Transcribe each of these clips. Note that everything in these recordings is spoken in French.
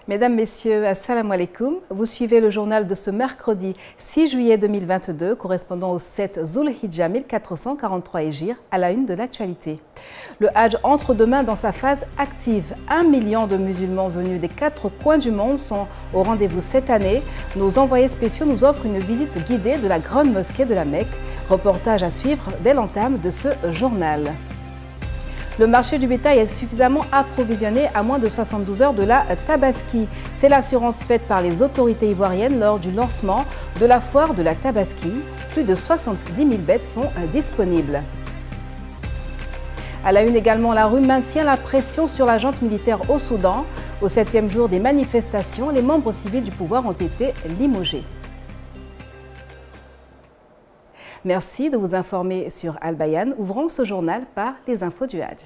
Mesdames, Messieurs, Assalamu alaikum. Vous suivez le journal de ce mercredi 6 juillet 2022, correspondant au 7 Zulhijja 1443 Hégire, à la une de l'actualité. Le Hajj entre demain dans sa phase active. 1 million de musulmans venus des 4 coins du monde sont au rendez-vous cette année. Nos envoyés spéciaux nous offrent une visite guidée de la grande mosquée de la Mecque. Reportage à suivre dès l'entame de ce journal. Le marché du bétail est suffisamment approvisionné à moins de 72 heures de la Tabaski. C'est l'assurance faite par les autorités ivoiriennes lors du lancement de la foire de la Tabaski. Plus de 70 000 bêtes sont disponibles. À la une également, la rue maintient la pression sur la junte militaire au Soudan. Au 7e jour des manifestations, les membres civils du pouvoir ont été limogés. Merci de vous informer sur Al Bayan. Ouvrons ce journal par les infos du Hajj.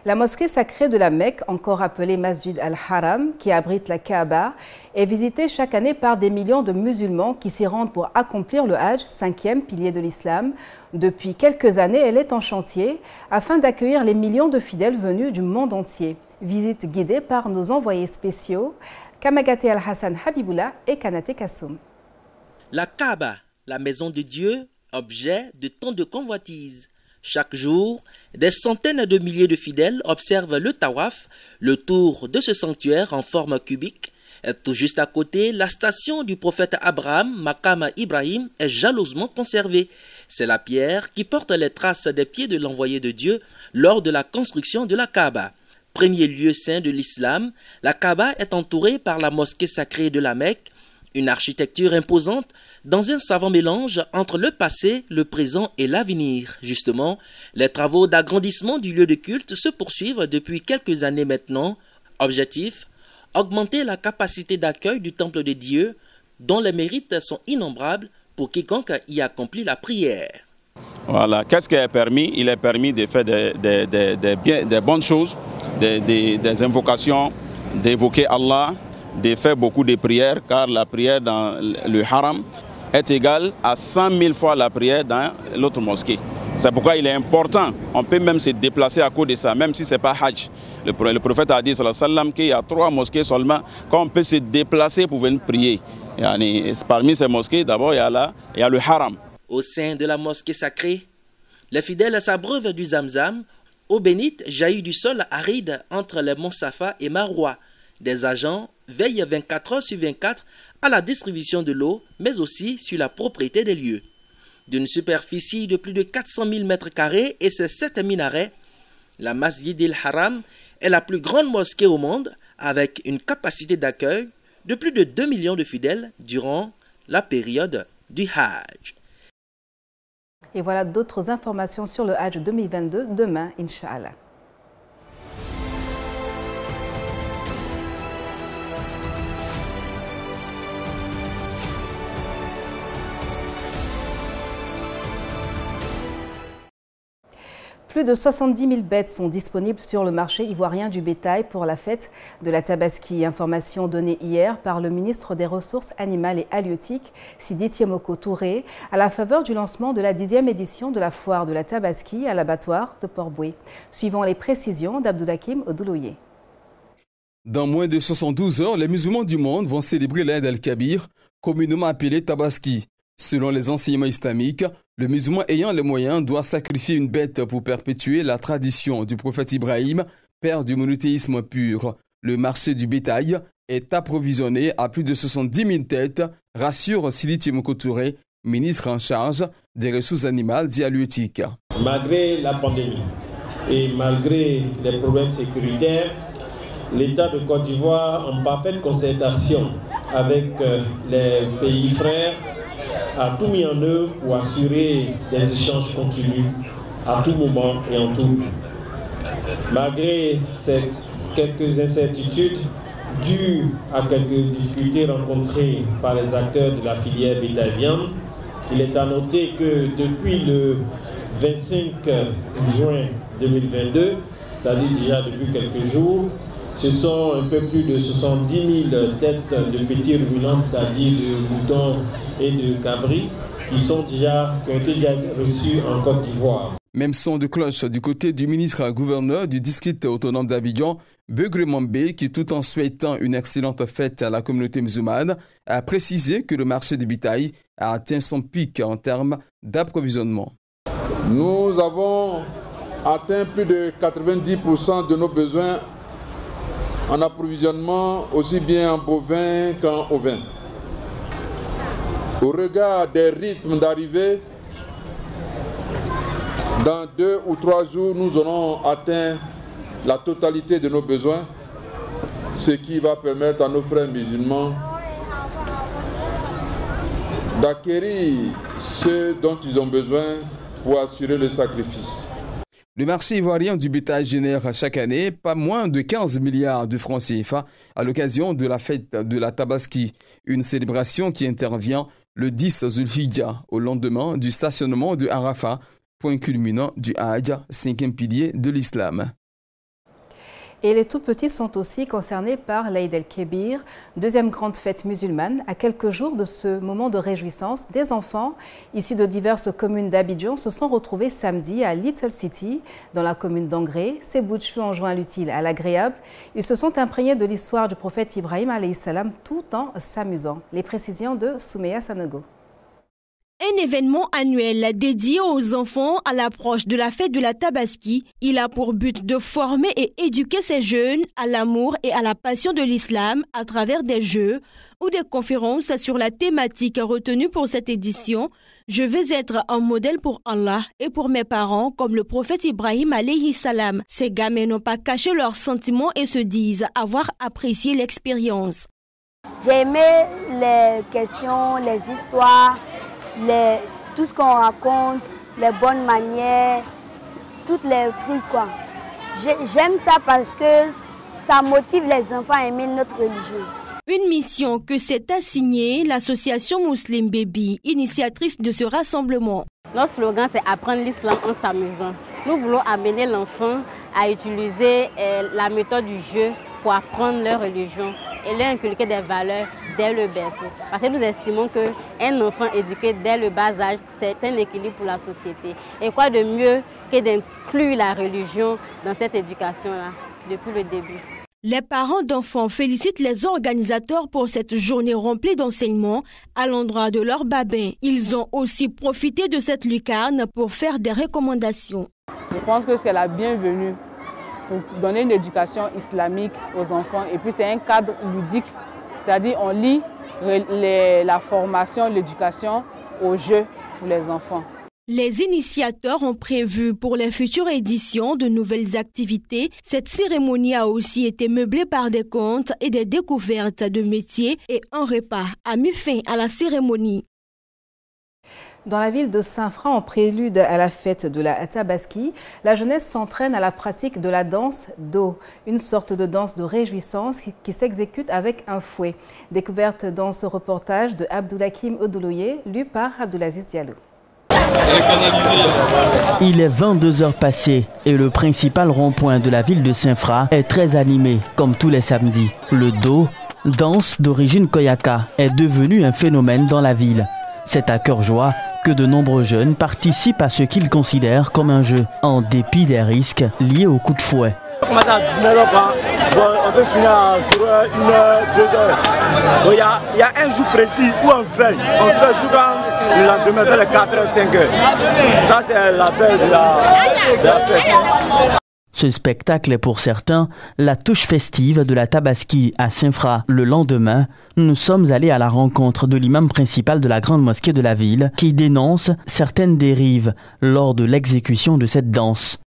La mosquée sacrée de la Mecque, encore appelée Masjid al-Haram, qui abrite la Kaaba, est visitée chaque année par des millions de musulmans qui s'y rendent pour accomplir le Hajj, 5e pilier de l'islam. Depuis quelques années, elle est en chantier afin d'accueillir les millions de fidèles venus du monde entier. Visite guidée par nos envoyés spéciaux, Kamagate Al-Hassan Habiboullah et Kanate Kassoum. La Kaaba, la maison de Dieu, objet de tant de convoitises. Chaque jour, des centaines de milliers de fidèles observent le tawaf, le tour de ce sanctuaire en forme cubique. Tout juste à côté, la station du prophète Abraham, Maqam Ibrahim, est jalousement conservée. C'est la pierre qui porte les traces des pieds de l'envoyé de Dieu lors de la construction de la Kaaba. Premier lieu saint de l'islam, la Kaaba est entourée par la mosquée sacrée de la Mecque, une architecture imposante dans un savant mélange entre le passé, le présent et l'avenir. Justement, les travaux d'agrandissement du lieu de culte se poursuivent depuis quelques années maintenant. Objectif, augmenter la capacité d'accueil du temple de Dieu, dont les mérites sont innombrables pour quiconque y accomplit la prière. Voilà, qu'est-ce qui est permis? Il est permis de faire des bonnes choses, des invocations, d'évoquer Allah, de faire beaucoup de prières, car la prière dans le haram est égale à 100 000 fois la prière dans l'autre mosquée. C'est pourquoi il est important, on peut même se déplacer à cause de ça, même si ce n'est pas Hajj. Le prophète a dit qu'il y a 3 mosquées seulement qu'on peut se déplacer pour venir prier. Et parmi ces mosquées, d'abord, il y a le haram. Au sein de la mosquée sacrée, les fidèles s'abreuvent du zamzam. Eau bénite jaillit du sol aride entre les monts Safa et Marwa. Des agents veillent 24 heures sur 24 à la distribution de l'eau, mais aussi sur la propriété des lieux. D'une superficie de plus de 400 000 m² et ses 7 minarets, la Masjid al-Haram est la plus grande mosquée au monde, avec une capacité d'accueil de plus de 2 millions de fidèles durant la période du Hajj. Et voilà d'autres informations sur le Hajj 2022 demain, Inch'Allah. Plus de 70 000 bêtes sont disponibles sur le marché ivoirien du bétail pour la fête de la Tabaski. Information donnée hier par le ministre des Ressources animales et halieutiques, Sidi Tiemoko Touré, à la faveur du lancement de la 10e édition de la foire de la Tabaski à l'abattoir de Port-Boué. Suivant les précisions d'Abdoulakim Odouloye. Dans moins de 72 heures, les musulmans du monde vont célébrer l'Aïd al-Kabir, communément appelé Tabaski. Selon les enseignements islamiques, le musulman ayant les moyens doit sacrifier une bête pour perpétuer la tradition du prophète Ibrahim, père du monothéisme pur. Le marché du bétail est approvisionné à plus de 70 000 têtes, rassure Sidi Tiemoko Touré, ministre en charge des ressources animales et halieutiques. Malgré la pandémie et malgré les problèmes sécuritaires, l'État de Côte d'Ivoire, en parfaite concertation avec les pays frères, a tout mis en œuvre pour assurer des échanges continus à tout moment et en tout lieu. Malgré ces quelques incertitudes dues à quelques difficultés rencontrées par les acteurs de la filière bétail-viande, il est à noter que depuis le 25 juin 2022, c'est-à-dire déjà depuis quelques jours, Ce sont un peu plus de 70 000 têtes de petits ruminants, c'est-à-dire de moutons et de cabris, qui ont été déjà reçus en Côte d'Ivoire. Même son de cloche du côté du ministre-gouverneur du district autonome d'Abidjan, Beugre Mambé, qui tout en souhaitant une excellente fête à la communauté musulmane, a précisé que le marché du bétail a atteint son pic en termes d'approvisionnement. Nous avons atteint plus de 90% de nos besoins en approvisionnement, aussi bien en bovin qu'en ovin. Au regard des rythmes d'arrivée, dans 2 ou 3 jours, nous aurons atteint la totalité de nos besoins, ce qui va permettre à nos frères musulmans d'acquérir ce dont ils ont besoin pour assurer le sacrifice. Le marché ivoirien du bétail génère chaque année pas moins de 15 milliards de francs CFA à l'occasion de la fête de la Tabaski, une célébration qui intervient le 10 Zulhijja, au lendemain du stationnement de Arafat, point culminant du Hajj, 5e pilier de l'islam. Et les tout-petits sont aussi concernés par l'Aïd el-Kébir, deuxième grande fête musulmane. À quelques jours de ce moment de réjouissance, des enfants issus de diverses communes d'Abidjan se sont retrouvés samedi à Little City, dans la commune d'Angré. Ces bouts de chou ont joint l'utile à l'agréable. Ils se sont imprégnés de l'histoire du prophète Ibrahim alayhi salam tout en s'amusant. Les précisions de Soumeya Sanogo. Un événement annuel dédié aux enfants à l'approche de la fête de la Tabaski. Il a pour but de former et éduquer ces jeunes à l'amour et à la passion de l'islam à travers des jeux ou des conférences sur la thématique retenue pour cette édition. Je vais être un modèle pour Allah et pour mes parents comme le prophète Ibrahim alayhi salam. Ces gamins n'ont pas caché leurs sentiments et se disent avoir apprécié l'expérience. J'ai aimé les questions, les histoires, tout ce qu'on raconte, les bonnes manières, tous les trucs quoi. J'aime ça parce que ça motive les enfants à aimer notre religion. Une mission que s'est assignée l'association Muslim Baby, initiatrice de ce rassemblement. Notre slogan c'est apprendre l'islam en s'amusant. Nous voulons amener l'enfant à utiliser la méthode du jeu pour apprendre leur religion et leur inculquer des valeurs dès le berceau. Parce que nous estimons qu'un enfant éduqué dès le bas âge, c'est un équilibre pour la société. Et quoi de mieux que d'inclure la religion dans cette éducation-là, depuis le début. Les parents d'enfants félicitent les organisateurs pour cette journée remplie d'enseignements à l'endroit de leurs babins. Ils ont aussi profité de cette lucarne pour faire des recommandations. Je pense que c'est la bienvenue pour donner une éducation islamique aux enfants. Et puis c'est un cadre ludique, c'est-à-dire on lie la formation, l'éducation au jeu pour les enfants. Les initiateurs ont prévu pour les futures éditions de nouvelles activités. Cette cérémonie a aussi été meublée par des contes et des découvertes de métiers et un repas a mis fin à la cérémonie. Dans la ville de Saint-Fra, en prélude à la fête de la Tabaski, la jeunesse s'entraîne à la pratique de la danse d'eau, une sorte de danse de réjouissance qui s'exécute avec un fouet. Découverte dans ce reportage de Abdoulakim Odouloye, lu par Abdoulaziz Diallo. Il est 22 heures passées et le principal rond-point de la ville de Saint-Fra est très animé, comme tous les samedis. Le do, danse d'origine koyaka, est devenu un phénomène dans la ville. C'est à cœur joie que de nombreux jeunes participent à ce qu'ils considèrent comme un jeu, en dépit des risques liés au coup de fouet. On commence à 19h, on peut finir à 0h, 1h, 2h. Il y a un jour précis où on fait souvent le lendemain vers les 4h, 5h. Ça, c'est la veille de la fête. Ce spectacle est pour certains la touche festive de la Tabaski à Saint-Fra. Le lendemain, nous sommes allés à la rencontre de l'imam principal de la grande mosquée de la ville qui dénonce certaines dérives lors de l'exécution de cette danse.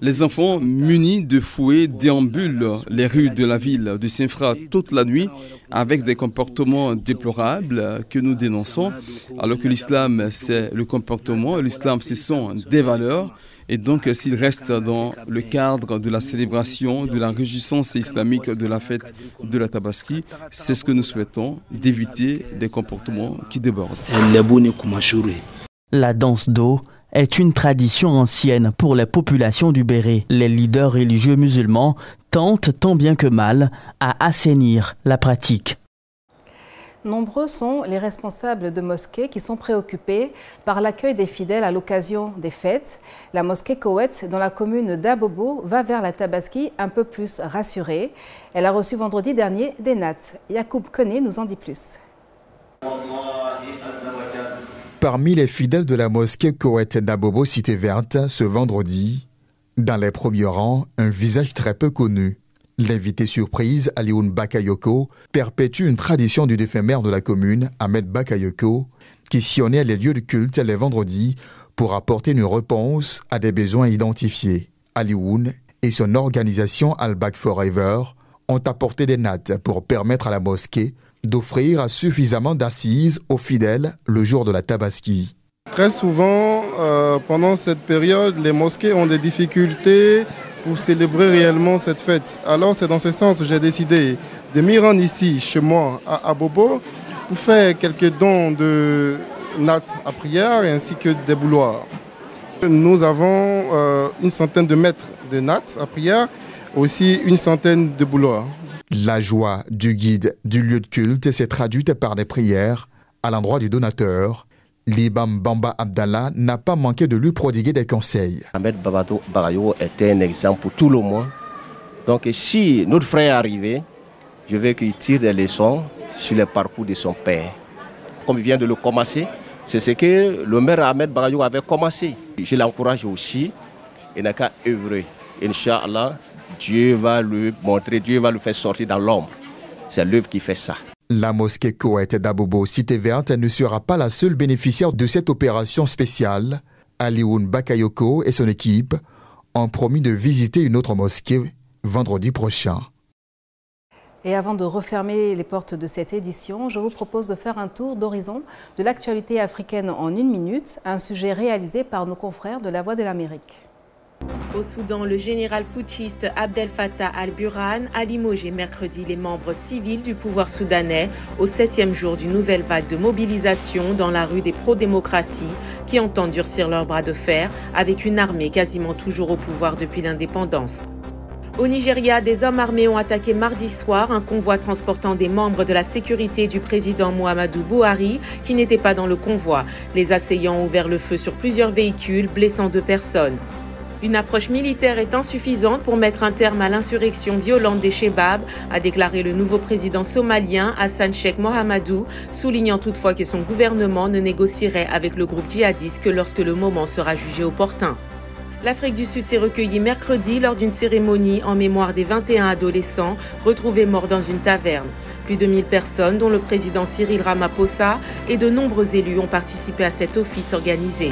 Les enfants munis de fouets déambulent les rues de la ville de Saint-Fra toute la nuit avec des comportements déplorables que nous dénonçons, alors que l'islam c'est le comportement, l'islam ce sont des valeurs et donc s'il reste dans le cadre de la célébration de la réjouissance islamique de la fête de la Tabaski, c'est ce que nous souhaitons, d'éviter des comportements qui débordent. La danse d'eau est une tradition ancienne pour les populations du Béret. Les leaders religieux musulmans tentent tant bien que mal à assainir la pratique. Nombreux sont les responsables de mosquées qui sont préoccupés par l'accueil des fidèles à l'occasion des fêtes. La mosquée Koweït, dans la commune d'Abobo, va vers la Tabaski un peu plus rassurée. Elle a reçu vendredi dernier des nattes. Yacoub Koné nous en dit plus. Parmi les fidèles de la mosquée Koweït d'Abobo, cité verte, ce vendredi, dans les premiers rangs, un visage très peu connu. L'invité surprise, Alioune Bakayoko, perpétue une tradition du défunt maire de la commune, Ahmed Bakayoko, qui sillonnait les lieux de culte les vendredis pour apporter une réponse à des besoins identifiés. Alioune et son organisation Al-Bak Forever ont apporté des nattes pour permettre à la mosquée d'offrir suffisamment d'assises aux fidèles le jour de la Tabaski. Très souvent, pendant cette période, les mosquées ont des difficultés pour célébrer réellement cette fête. Alors c'est dans ce sens que j'ai décidé de m'y rendre ici, chez moi, à Abobo, pour faire quelques dons de nattes à prière ainsi que des bouloirs. Nous avons une centaine de mètres de nattes à prière, aussi une centaine de bouloirs. La joie du guide du lieu de culte s'est traduite par des prières à l'endroit du donateur. L'imam Bamba Abdallah n'a pas manqué de lui prodiguer des conseils. Ahmed Bakayoko était un exemple pour tout le monde. Donc si notre frère est arrivé, je veux qu'il tire des leçons sur le parcours de son père. Comme il vient de le commencer, c'est ce que le maire Ahmed Bakayoko avait commencé. Je l'encourage aussi, il n'a qu'à œuvrer. Inch'Allah, Dieu va lui montrer, Dieu va le faire sortir dans l'ombre. C'est l'œuvre qui fait ça. La mosquée Koweït d'Abobo, cité verte, ne sera pas la seule bénéficiaire de cette opération spéciale. Alioune Bakayoko et son équipe ont promis de visiter une autre mosquée vendredi prochain. Et avant de refermer les portes de cette édition, je vous propose de faire un tour d'horizon de l'actualité africaine en 1 minute, un sujet réalisé par nos confrères de La Voix de l'Amérique. Au Soudan, le général putschiste Abdel Fattah al-Burhan a limogé mercredi les membres civils du pouvoir soudanais au 7e jour d'une nouvelle vague de mobilisation dans la rue des pro-démocraties qui entendent durcir leurs bras de fer avec une armée quasiment toujours au pouvoir depuis l'indépendance. Au Nigeria, des hommes armés ont attaqué mardi soir un convoi transportant des membres de la sécurité du président Muhammadu Buhari qui n'étaient pas dans le convoi. Les assaillants ont ouvert le feu sur plusieurs véhicules, blessant 2 personnes. Une approche militaire est insuffisante pour mettre un terme à l'insurrection violente des Chebabs, a déclaré le nouveau président somalien Hassan Sheikh Mohamedou, soulignant toutefois que son gouvernement ne négocierait avec le groupe djihadiste que lorsque le moment sera jugé opportun. L'Afrique du Sud s'est recueillie mercredi lors d'une cérémonie en mémoire des 21 adolescents retrouvés morts dans une taverne. Plus de 1000 personnes, dont le président Cyril Ramaphosa et de nombreux élus ont participé à cet office organisé.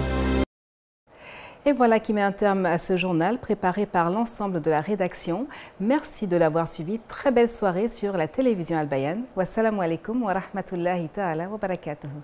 Et voilà qui met un terme à ce journal préparé par l'ensemble de la rédaction. Merci de l'avoir suivi. Très belle soirée sur la télévision Al Bayan. Wassalamu alaikum wa rahmatullahi ta'ala wa barakatuhu.